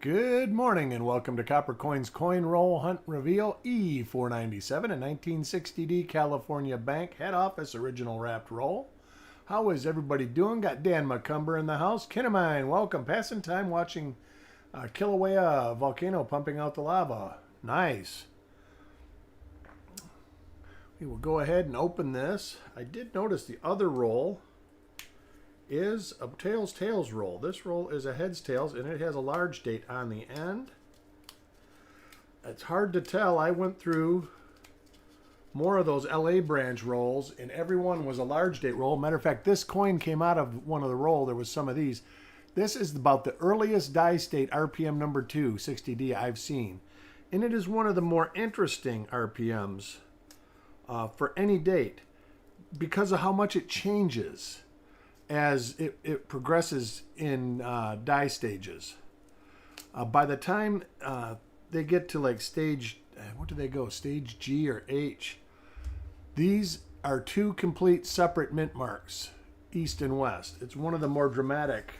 Good morning and welcome to Copper Coin's Coin Roll Hunt Reveal E497, a 1960D California Bank head office original wrapped roll. How is everybody doing? Got Dan McCumber in the house. Kinamine, welcome. Passing time watching Kilauea volcano pumping out the lava. Nice. We will go ahead and open this. I did notice the other roll is a tails roll. This roll is a heads tails and it has a large date on the end. It's hard to tell. I went through more of those LA branch rolls and every one was a large date roll. Matter of fact, this coin came out of one of the roll. There was some of these. This is about the earliest die state RPM number 2 60D I've seen, and it is one of the more interesting RPMs for any date because of how much it changes as it progresses in die stages. By the time they get to like stage, what do they go? Stage G or H. These are two complete separate mint marks, east and west. It's one of the more dramatic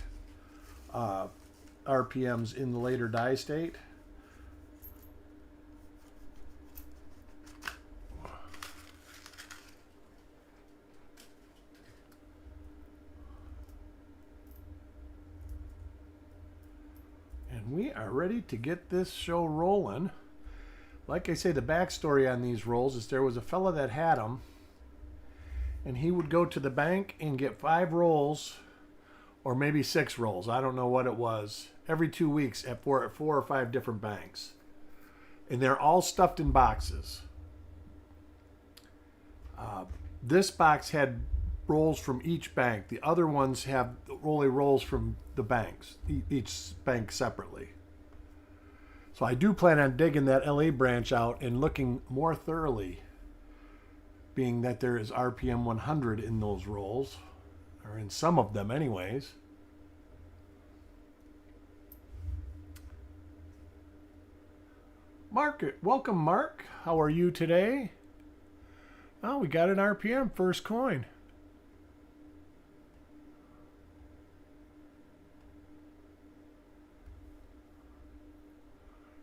RPMs in the later die state. We are ready to get this show rolling. Like I say, the backstory on these rolls is there was a fella that had them, and he would go to the bank and get 5 rolls, or maybe 6 rolls. I don't know what it was. Every 2 weeks at four or 5 different banks, and they're all stuffed in boxes. This box had rolls from each bank. The other ones have only rolls from the banks, each bank separately. So I do plan on digging that LA branch out and looking more thoroughly, being that there is RPM 100 in those rolls, or in some of them anyways. Mark, welcome Mark. How are you today? Oh, we got an RPM first coin.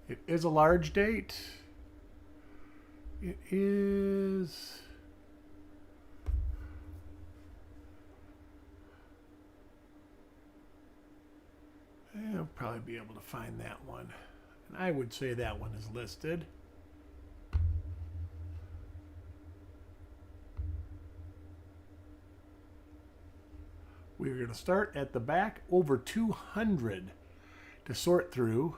It is a large date. It is... I'll probably be able to find that one. And I would say that one is listed. We're going to start at the back, over 200 to sort through.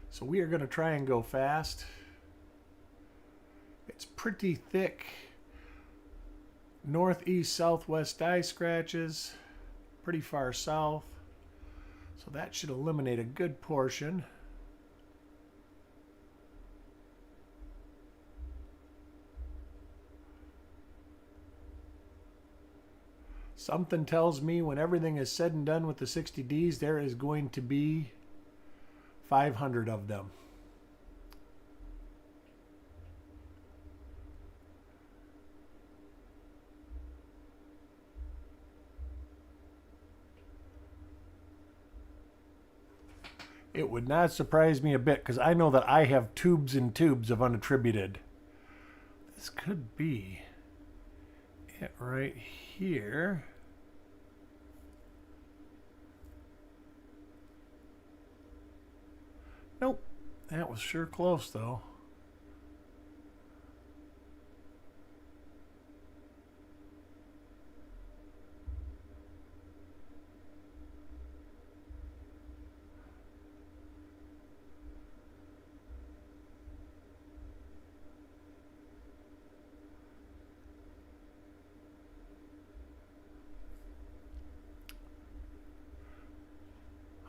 So we are going to try and go fast. It's pretty thick. Northeast, southwest die scratches. Pretty far south. So that should eliminate a good portion. Something tells me when everything is said and done with the 60Ds, there is going to be 500 of them. It would not surprise me a bit because I know that I have tubes and tubes of unattributed. This could be it right here. Nope, that was sure close though.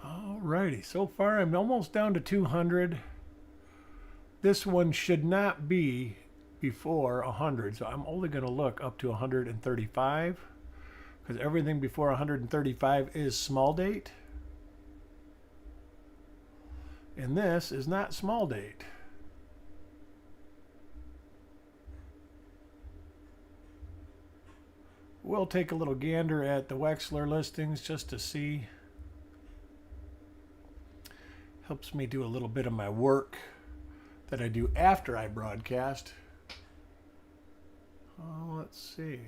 Alrighty, so far I'm almost down to 200. This one should not be before 100, so I'm only going to look up to 135 because everything before 135 is small date. And this is not small date. We'll take a little gander at the Wexler listings just to see. Helps me do a little bit of my work that I do after I broadcast. Let's see.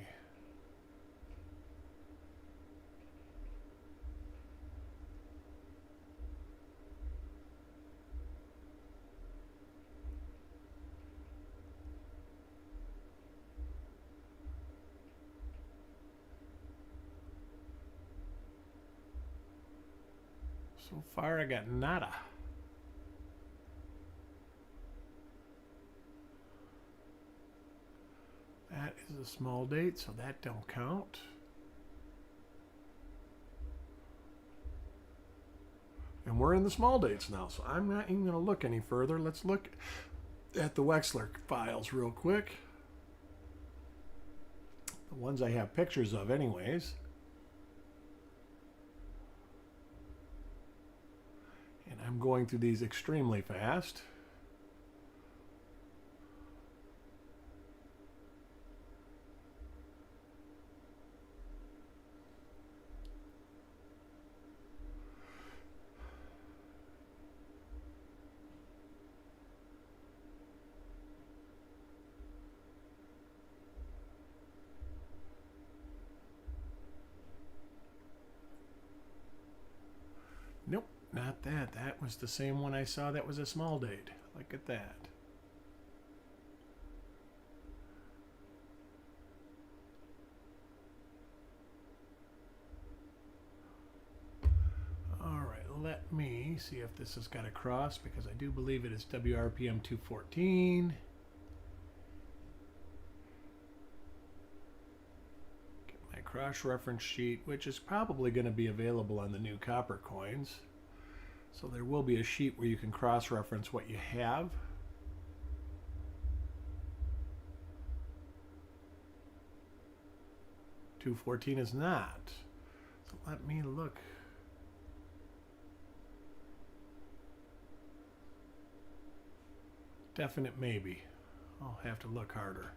So far I got nada. That is a small date, so that don't count. And we're in the small dates now, so I'm not even going to look any further. Let's look at the Wexler files real quick. The ones I have pictures of anyways. And I'm going through these extremely fast. Nope, not that. That was the same one I saw that was a small date. Look at that. All right, let me see if this has got a cross, because I do believe it is WRPM 214. Cross-reference sheet, which is probably going to be available on the new copper coins. So there will be a sheet where you can cross-reference what you have. $214 is not. So let me look. Definite maybe. I'll have to look harder.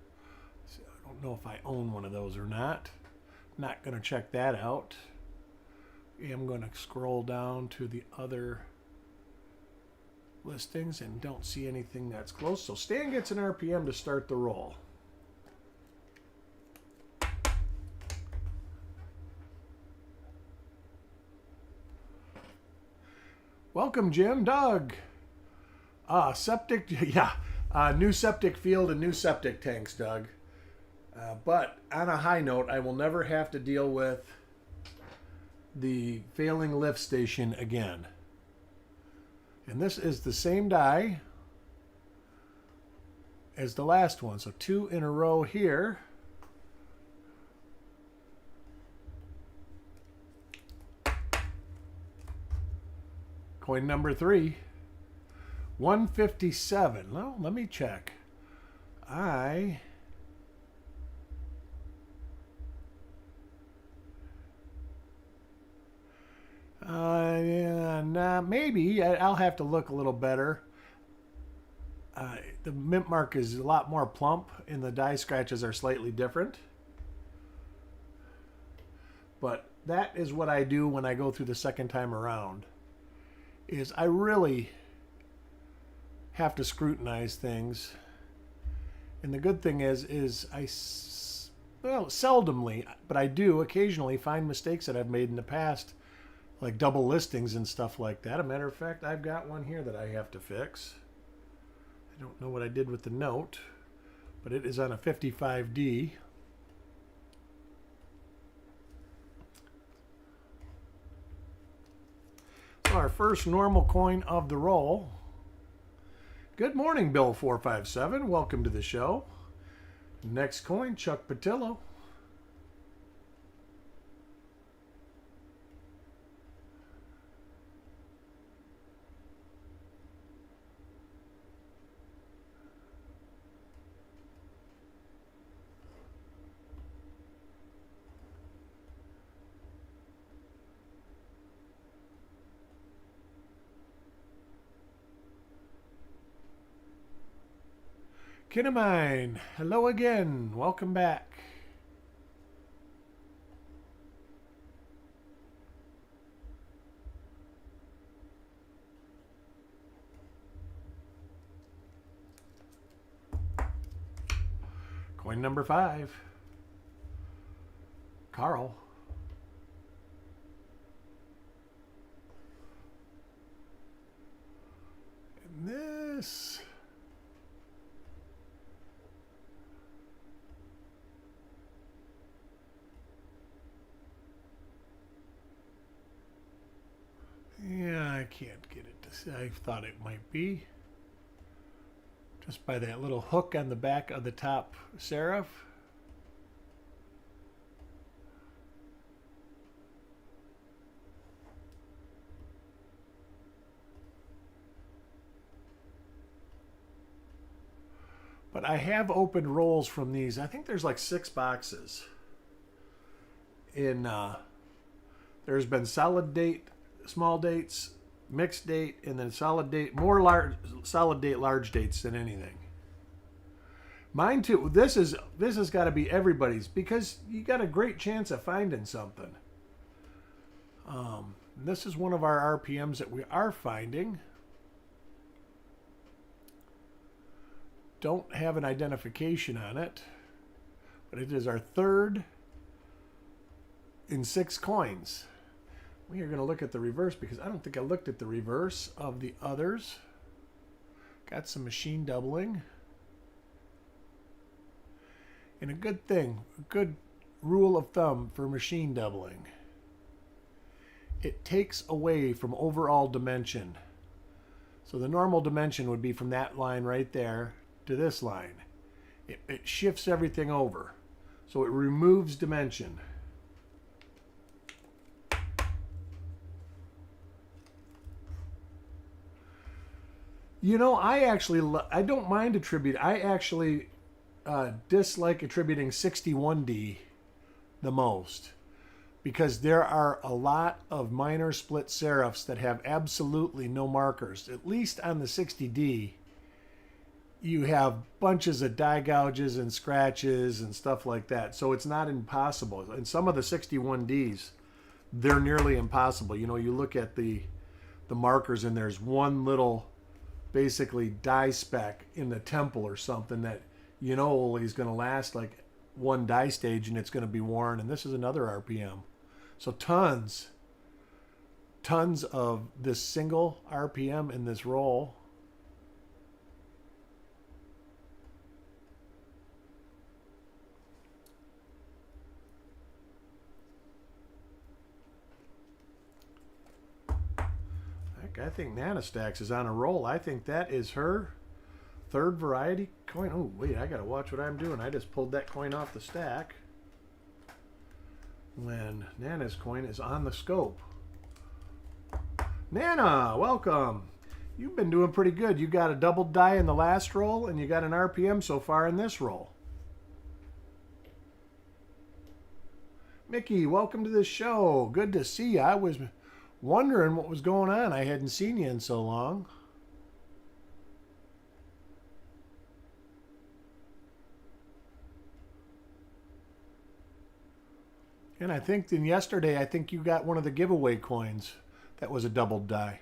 See, I don't know if I own one of those or not. Not going to check that out. I'm going to scroll down to the other listings and don't see anything that's close. So Stan gets an RPM to start the roll. Welcome, Jim. Doug. Septic, yeah. New septic field and new septic tanks, Doug. But on a high note, I will never have to deal with the failing lift station again. And this is the same die as the last one. So 2 in a row here. Coin number 3. 157. Well, let me check. Maybe I'll have to look a little better. The mint mark is a lot more plump and the die scratches are slightly different. But that is what I do when I go through the second time around. Is I really have to scrutinize things. And the good thing is seldomly, but I do occasionally find mistakes that I've made in the past, like double listings and stuff like that. As a matter of fact, I've got one here that I have to fix. I don't know what I did with the note, but it is on a 55D. So our first normal coin of the roll. Good morning, Bill457. Welcome to the show. Next coin, Chuck Patillo. Kinnamine, hello again. Welcome back. Coin number 5. Carl. And this. Yeah, I can't get it to say. I thought it might be. Just by that little hook on the back of the top serif. But I have opened rolls from these. I think there's like 6 boxes. There's been solid date, small dates, mixed date, and then solid date, more solid date, large dates than anything. Mine too. This has got to be everybody's because you got a great chance of finding something. This is one of our RPMs that we are finding. Don't have an identification on it, but it is our 3rd in 6 coins. We are going to look at the reverse because I don't think I looked at the reverse of the others. Got some machine doubling. And a good thing, a good rule of thumb for machine doubling. It takes away from overall dimension. So the normal dimension would be from that line right there to this line. It shifts everything over. So it removes dimension. You know, I don't mind attributing. I actually dislike attributing 61D the most because there are a lot of minor split serifs that have absolutely no markers. At least on the 60D, you have bunches of die gouges and scratches and stuff like that. So it's not impossible. And some of the 61Ds, they're nearly impossible. You know, you look at the markers and there's one little basically die speck in the temple or something that you know is going to last like one die stage and it's going to be worn. And this is another RPM. So tons of this single RPM in this roll. I think Nanostax is on a roll. I think that is her 3rd variety coin. Oh, wait, I got to watch what I'm doing. I just pulled that coin off the stack when Nana's coin is on the scope. Nana, welcome. You've been doing pretty good. You got a double die in the last roll, and you got an RPM so far in this roll. Mickey, welcome to the show. Good to see you. I was wondering what was going on. I hadn't seen you in so long. And I think then yesterday, I think you got one of the giveaway coins that was a double die.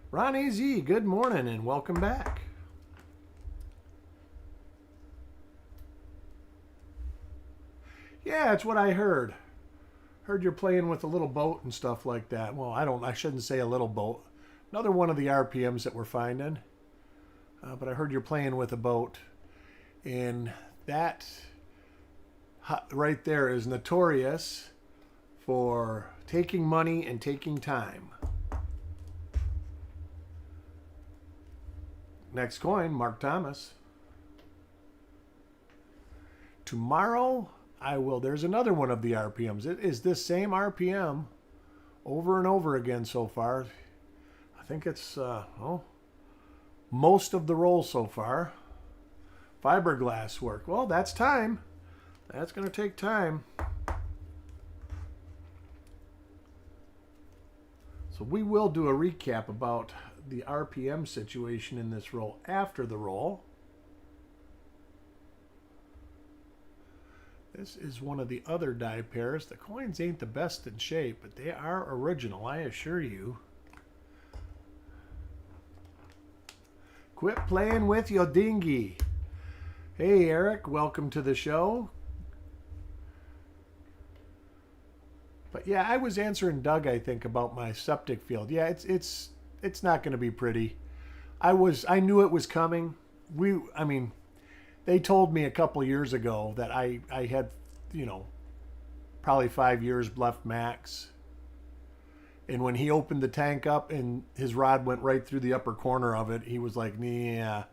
Ronnie Z, good morning and welcome back. Yeah, it's what I heard. Heard you're playing with a little boat and stuff like that. Well, I shouldn't say a little boat. Another one of the RPMs that we're finding. But I heard you're playing with a boat. And that right there is notorious for taking money and taking time. Next coin, Mark Thomas. Tomorrow, there's another one of the RPMs. It is this same RPM over and over again so far. I think it's, most of the roll so far. Fiberglass work. Well, that's time. That's going to take time. So we will do a recap about the RPM situation in this roll after the roll. This is one of the other die pairs. The coins ain't the best in shape, but they are original, I assure you. Quit playing with your dinghy. Hey, Eric, welcome to the show. But yeah, I was answering Doug, I think, about my septic field. Yeah, it's not going to be pretty. I knew it was coming. They told me a couple years ago that I had, probably 5 years left max. And when he opened the tank up and his rod went right through the upper corner of it, he was like, yeah.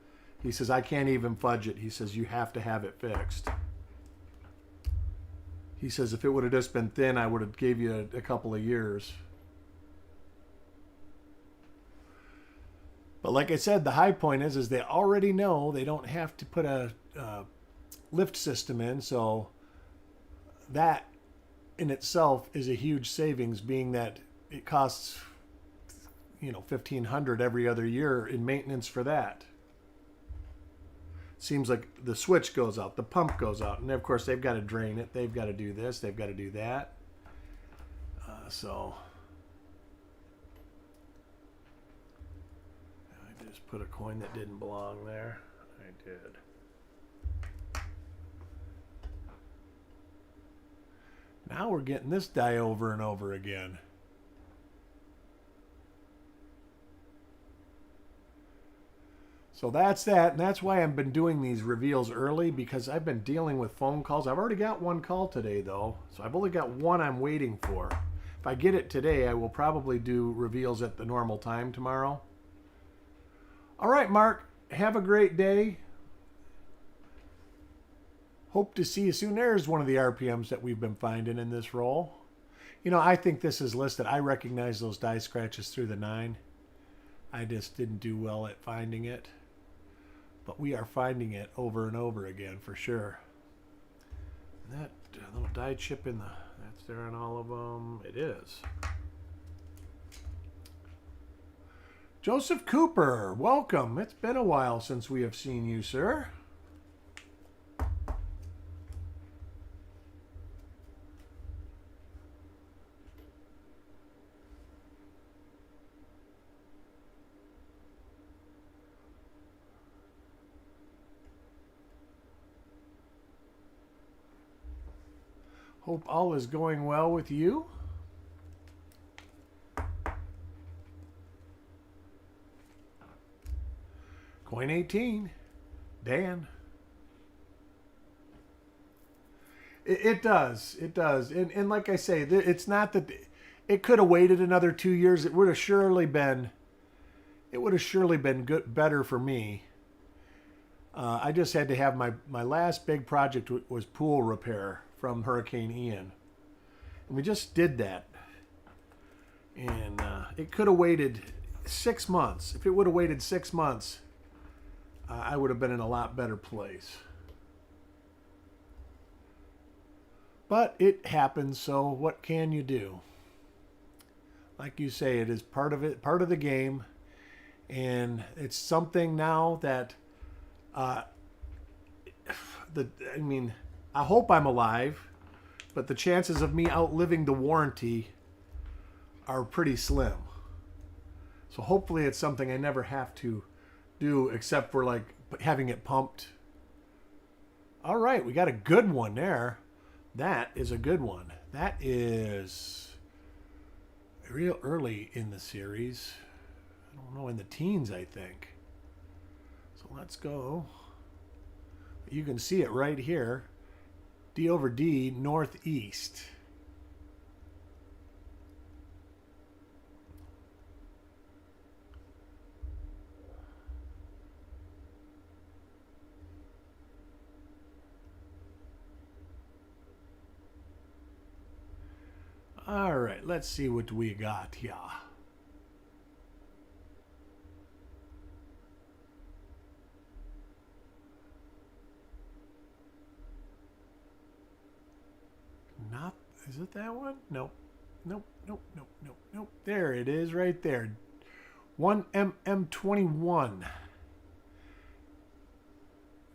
He says, I can't even fudge it. He says, you have to have it fixed. He says, if it would have just been thin, I would have gave you a couple of years. But like I said, the high point is they already know they don't have to put a lift system in. So that in itself is a huge savings, being that it costs, $1,500 every other year in maintenance for that. Seems like the switch goes out, the pump goes out, and of course they've got to drain it, they've got to do this, they've got to do that. So I just put a coin that didn't belong there. I did. Now we're getting this die over and over again. So that's that, and that's why I've been doing these reveals early, because I've been dealing with phone calls. I've already got one call today, though, so I've only got one I'm waiting for. If I get it today, I will probably do reveals at the normal time tomorrow. All right, Mark, have a great day. Hope to see you soon. There's one of the RPMs that we've been finding in this roll. I think this is listed. I recognize those die scratches through the 9. I just didn't do well at finding it. But we are finding it over and over again for sure. And that little die chip that's there on all of them. It is. Joseph Cooper, welcome. It's been a while since we have seen you, sir. Hope all is going well with you. Coin 18. Dan. It does. It does. And like I say, it's not that it could have waited another 2 years. It would have surely been good, better for me. I just had to have my last big project was pool repair from Hurricane Ian. And we just did that. And it could have waited 6 months. If it would have waited 6 months, I would have been in a lot better place. But it happens, so what can you do? Like you say, it is part of the game. And it's something now that I hope I'm alive, but the chances of me outliving the warranty are pretty slim. So hopefully it's something I never have to do, except for like having it pumped. All right, we got a good one there. That is a good one. That is real early in the series. I don't know, in the teens, I think. So let's go. You can see it right here. D over D, northeast. All right, let's see what we got here. Is it that one? Nope. Nope. There it is right there. 1MM21.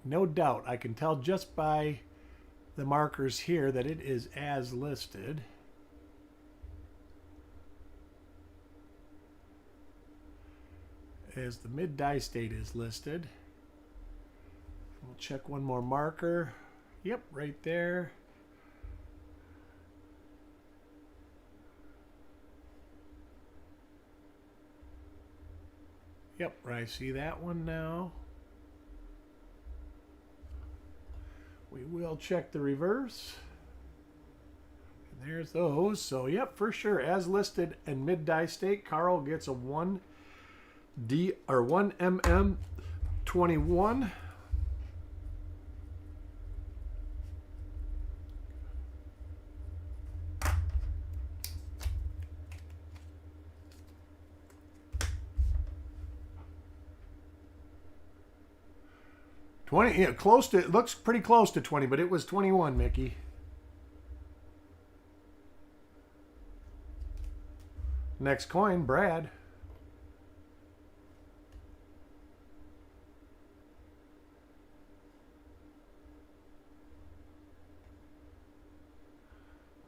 No doubt. I can tell just by the markers here that it is as listed. as the mid-die state is listed. We'll check one more marker. Yep, right there. Yep, I see that one now. We will check the reverse. And there's those. So, yep, for sure. As listed in mid-die state, Carl gets a 1 mm 21. Yeah, close to, it looks pretty close to 20, but it was 21, Mickey. Next coin, Brad.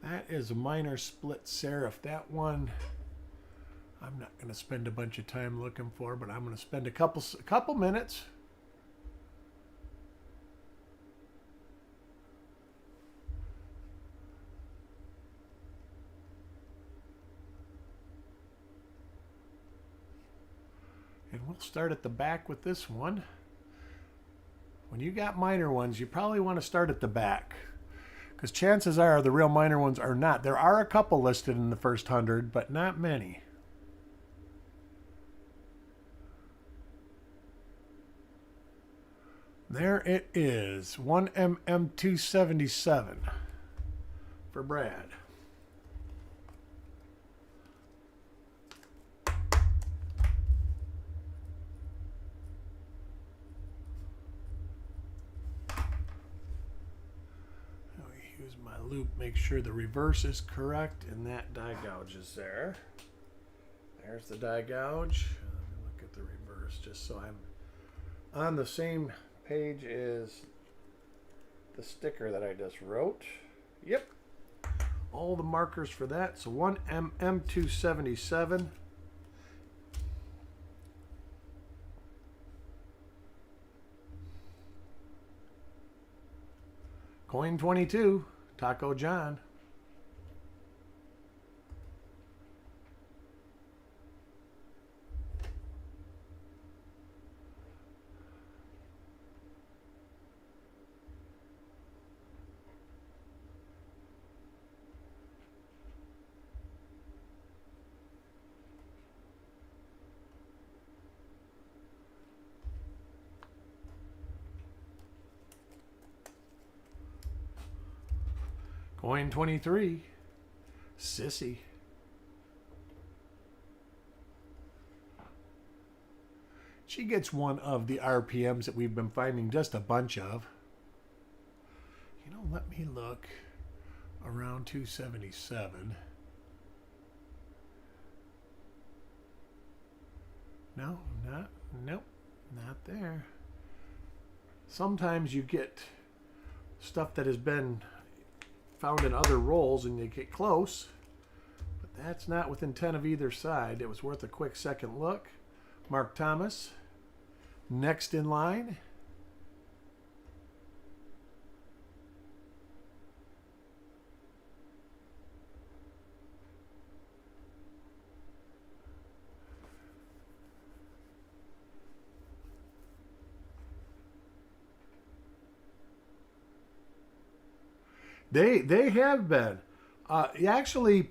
That is a minor split serif. That one, I'm not going to spend a bunch of time looking for, but I'm going to spend a couple minutes. And we'll start at the back with this one. When you got minor ones, you probably want to start at the back, because chances are the real minor ones are not. There are a couple listed in the first 100, but not many. There it is, 1 mm 277 for Brad. Use my loop, make sure the reverse is correct, and that die gouge is there. There's the die gouge. Let me look at the reverse just so I'm on the same page as the sticker that I just wrote. Yep. All the markers for that. So 1 mm 277. Coin 22, Taco John. Coin 23, Sissy. She gets one of the RPMs that we've been finding just a bunch of. You know, let me look around 277. No, nope, not there. Sometimes you get stuff that has been found in other rolls and you get close, but that's not within 10 of either side. It was worth a quick second look. Mark Thomas, next in line. They have been. Actually,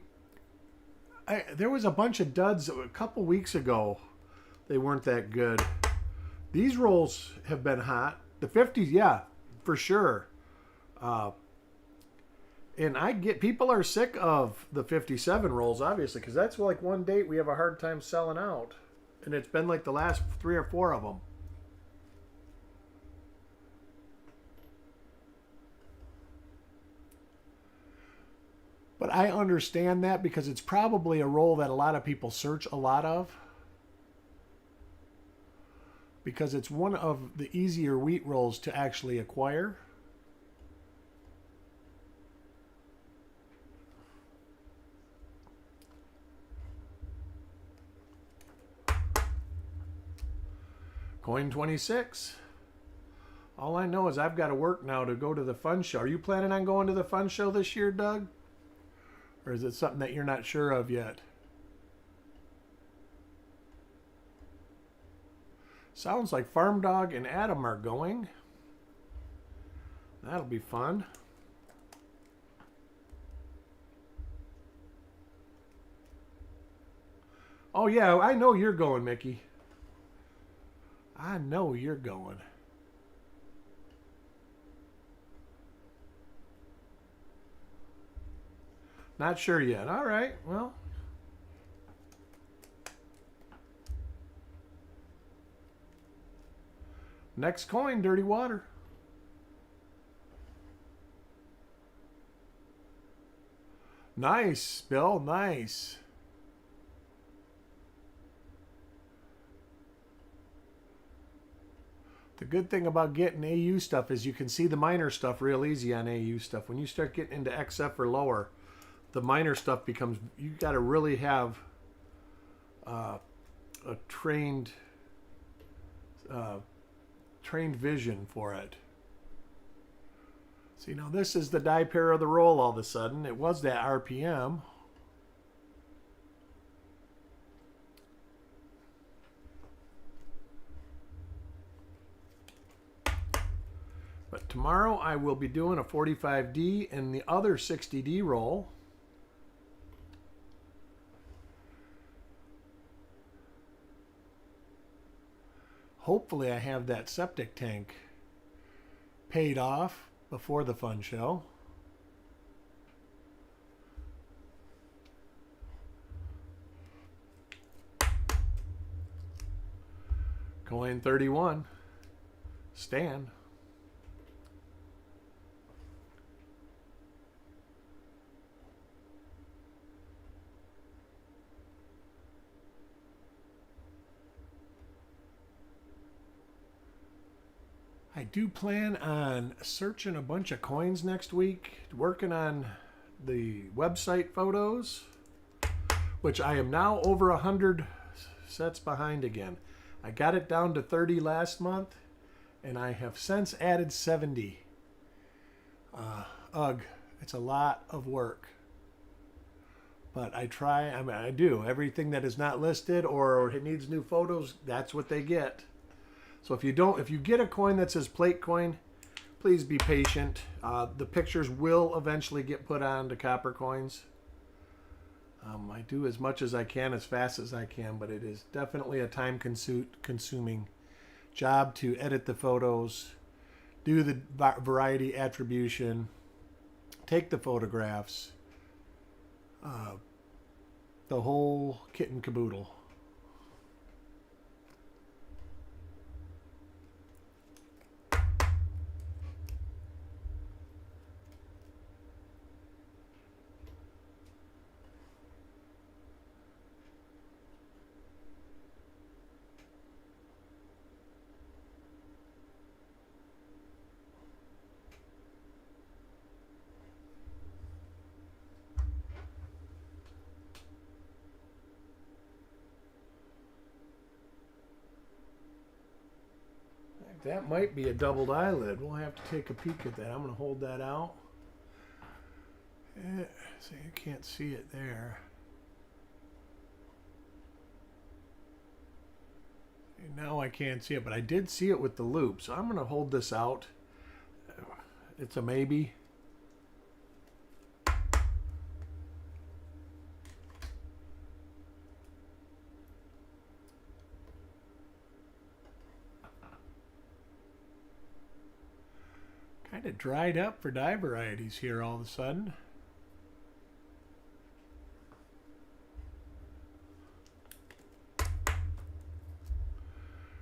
there was a bunch of duds a couple weeks ago. They weren't that good. These rolls have been hot. The 50s, yeah, for sure. And I get, people are sick of the 57 rolls, obviously, because that's like one date we have a hard time selling out. And it's been like the last 3 or 4 of them. But I understand that because it's probably a roll that a lot of people search a lot of. Because it's one of the easier wheat rolls to actually acquire. Coin 26. All I know is I've got to work now to go to the fun show. Are you planning on going to the fun show this year, Doug? Or is it something that you're not sure of yet? Sounds like Farm Dog and Adam are going. That'll be fun. Oh yeah, I know you're going, Mickey. I know you're going. Not sure yet. All right, well. Next coin, Dirty Water. Nice, Bill, nice. The good thing about getting AU stuff is you can see the minor stuff real easy on AU stuff. When you start getting into XF or lower, the minor stuff becomes, you got to really have a trained vision for it. So, this is the die pair of the roll all of a sudden. It was that RPM. But tomorrow I will be doing a 45D and the other 60D roll. Hopefully I have that septic tank paid off before the fun show. Coin 31. Stan. I do plan on searching a bunch of coins next week, working on the website photos, which I am now over 100 sets behind again. I got it down to 30 last month, and I have since added 70. Ugh, it's a lot of work. But I try, I do. Everything that is not listed or it needs new photos, that's what they get. So if you get a coin that says plate coin, please be patient. The pictures will eventually get put on to copper coins. I do as much as I can, as fast as I can, but it is definitely a time-consuming job to edit the photos, do the variety attribution, take the photographs, the whole kit and caboodle. That might be a doubled eyelid. We'll have to take a peek at that. I'm going to hold that out. See, you can't see it there. And now I can't see it, but I did see it with the loop. So I'm going to hold this out. It's a maybe. Kind of dried up for die varieties here all of a sudden.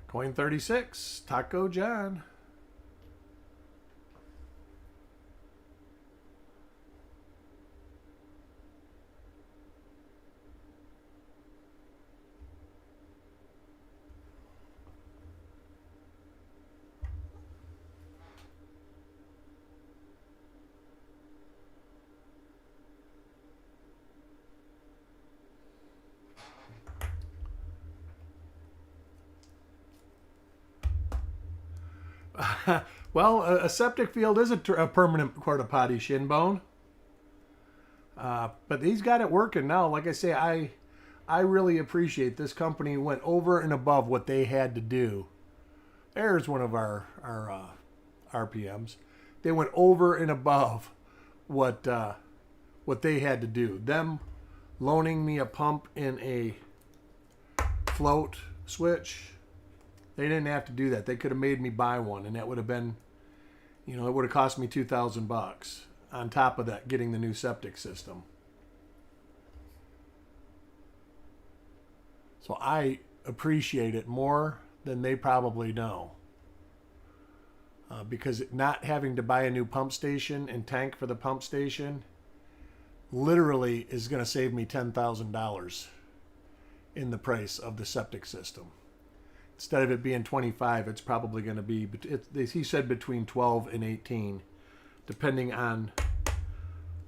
Coin 36, Taco John. Well, a septic field is a permanent porta potty, Shinbone. But he's got it working now. Like I say, I really appreciate this company went over and above what they had to do. There's one of our RPMs. They went over and above what they had to do. Them loaning me a pump in a float switch. They didn't have to do that. They could have made me buy one, and that would have been, it would have cost me $2,000 on top of that, getting the new septic system. So I appreciate it more than they probably know. Because not having to buy a new pump station and tank for the pump station literally is going to save me $10,000 in the price of the septic system. Instead of it being 25, it's probably going to be, he said between 12 and 18, depending on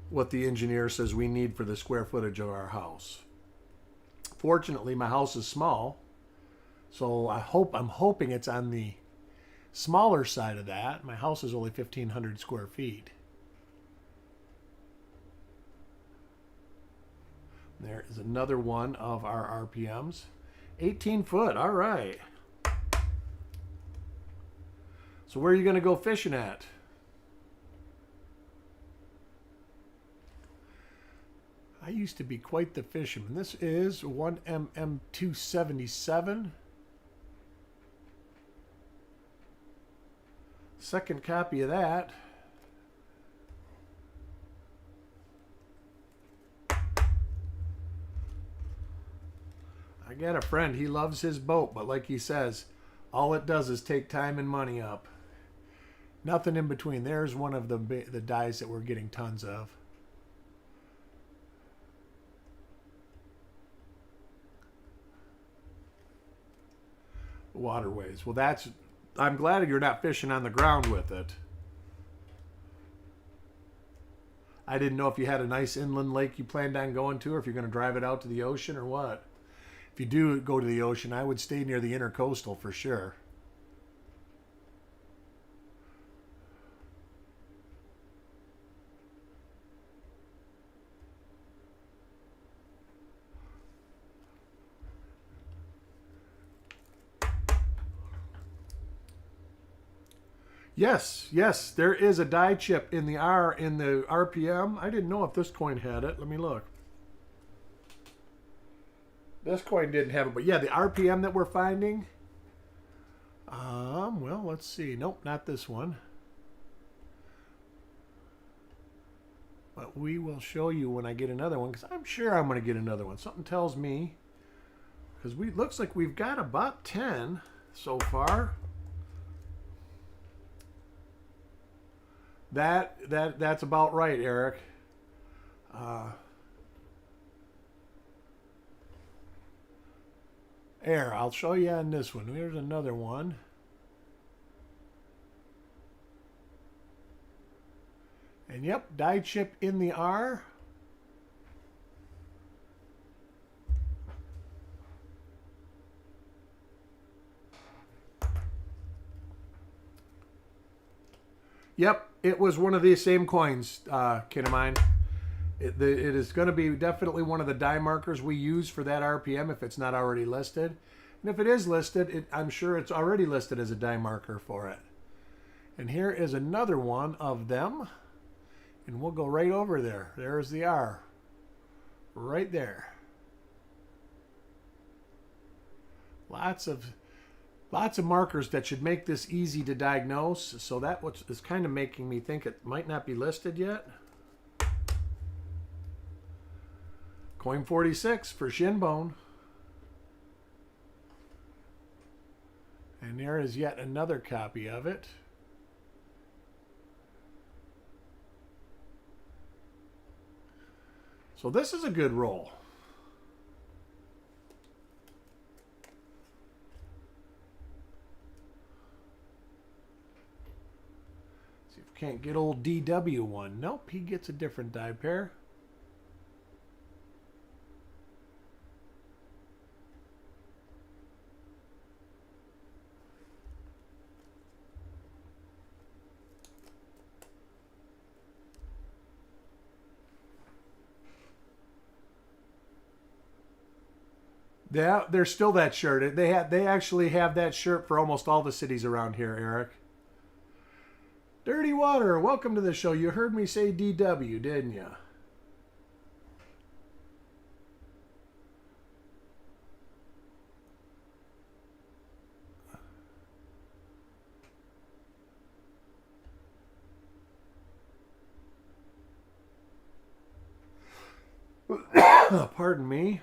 what the engineer says we need for the square footage of our house. Fortunately, my house is small, so I'm hoping it's on the smaller side of that. My house is only 1,500 square feet. There is another one of our RPMs. 18 foot, all right. So where are you going to go fishing at? I used to be quite the fisherman. This is 1MM277. Second copy of that. I got a friend, he loves his boat, but like he says, all it does is take time and money up. Nothing in between. There's one of the dies that we're getting tons of. Waterways. Well, I'm glad you're not fishing on the ground with it. I didn't know if you had a nice inland lake you planned on going to, or if you're going to drive it out to the ocean or what. If you do go to the ocean, I would stay near the intercoastal for sure. Yes, there is a die chip in the RPM. I didn't know if this coin had it. Let me look. This coin didn't have it, but yeah, the RPM that we're finding. Well, let's see. Nope, not this one. But we will show you when I get another one, because I'm sure I'm going to get another one. Something tells me, because looks like we've got about 10 so far. That's about right, Eric. I'll show you on this one. Here's another one. And yep, die chip in the R. Yep, it was one of these same coins, kid of mine. It is going to be definitely one of the die markers we use for that RPM if it's not already listed. And if it is listed, I'm sure it's already listed as a die marker for it. And here is another one of them. And we'll go right over there. There's the R. Right there. Lots of markers that should make this easy to diagnose. So that is kind of making me think it might not be listed yet. Coin 46 for Shinbone. And there is yet another copy of it. So this is a good roll. See if we can't get old DW one. Nope, he gets a different die pair. There's still that shirt. They actually have that shirt for almost all the cities around here, Eric. Dirty Water, welcome to the show. You heard me say DW, didn't you? Pardon me.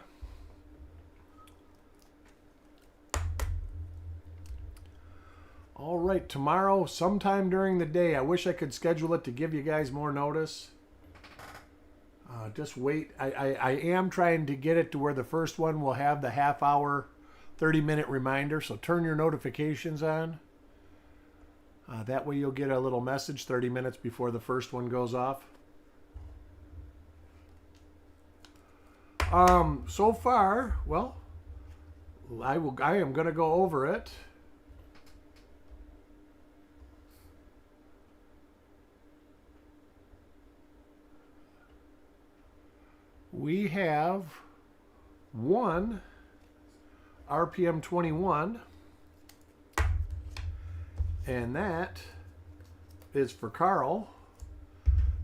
All right, tomorrow, sometime during the day. I wish I could schedule it to give you guys more notice. Just wait. I am trying to get it to where the first one will have the half-hour, 30-minute reminder. So turn your notifications on. That way you'll get a little message 30 minutes before the first one goes off. So far, well, I am going to go over it. We have one RPM 21, and that is for Carl.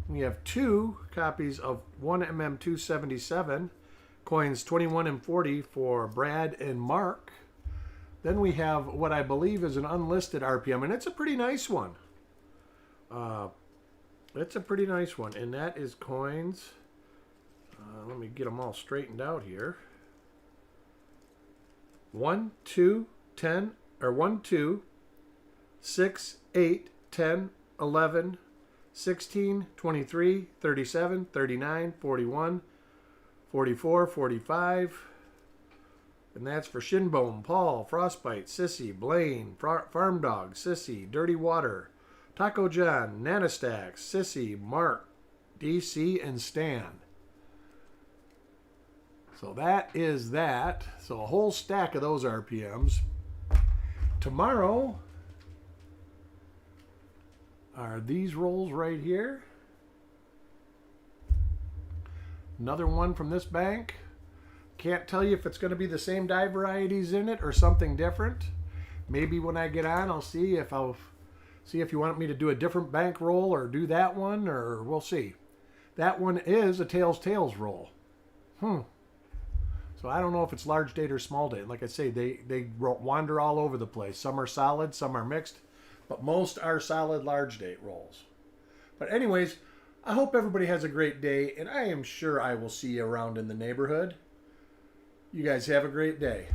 We have two copies of 1mm 277, coins 21 and 40 for Brad and Mark. Then we have what I believe is an unlisted RPM, and it's a pretty nice one. It's a pretty nice one, and that is coins. Let me get them all straightened out here. 1, 2, 10, or 1, 2, 6, 8, 10, 11, 16, 23, 37, 39, 41, 44, 45. And that's for Shinbone, Paul, Frostbite, Sissy, Blaine, Farm Dog, Sissy, Dirty Water, Taco John, Nanastack, Sissy, Mark, DC, and Stan. So that is that. So a whole stack of those RPMs. Tomorrow are these rolls right here. Another one from this bank. Can't tell you if it's going to be the same die varieties in it or something different. Maybe when I get on, I'll see if you want me to do a different bank roll or do that one, or we'll see. That one is a Tails roll. So I don't know if it's large date or small date. Like I say, they wander all over the place. Some are solid, some are mixed, but most are solid large date rolls. But anyways, I hope everybody has a great day, and I am sure I will see you around in the neighborhood. You guys have a great day.